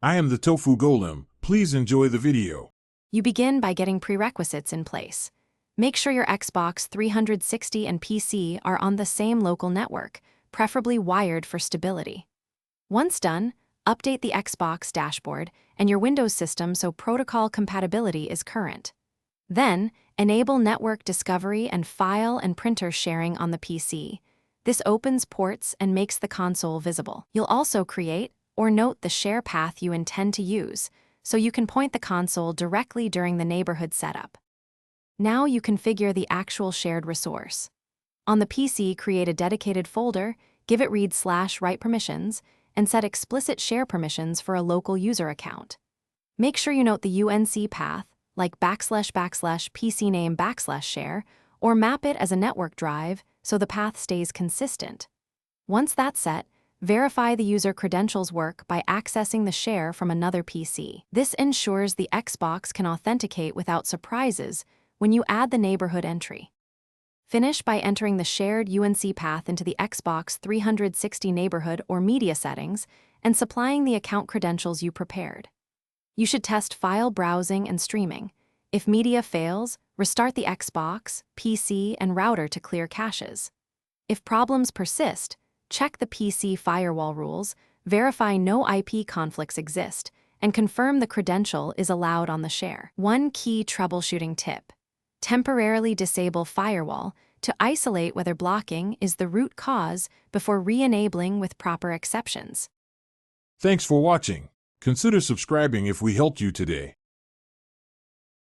I am the Tofu Golem. Please enjoy the video. You begin by getting prerequisites in place. Make sure your Xbox 360 and PC are on the same local network, preferably wired for stability. Once done, update the Xbox dashboard and your Windows system so protocol compatibility is current. Then, enable network discovery and file and printer sharing on the PC. This opens ports and makes the console visible. You'll also create or note the share path you intend to use, so you can point the console directly during the neighborhood setup. Now you configure the actual shared resource. On the PC, create a dedicated folder, give it read/write permissions, and set explicit share permissions for a local user account. Make sure you note the UNC path, like \pcname\share, or map it as a network drive so the path stays consistent. Once that's set, verify the user credentials work by accessing the share from another PC. This ensures the Xbox can authenticate without surprises when you add the neighborhood entry. Finish by entering the shared UNC path into the Xbox 360 neighborhood or media settings and supplying the account credentials you prepared. You should test file browsing and streaming. If media fails, restart the Xbox, PC, and router to clear caches. If problems persist, check the PC firewall rules, verify no IP conflicts exist, and confirm the credential is allowed on the share. One key troubleshooting tip: temporarily disable firewall to isolate whether blocking is the root cause before re-enabling with proper exceptions. Thanks for watching. Consider subscribing if we helped you today.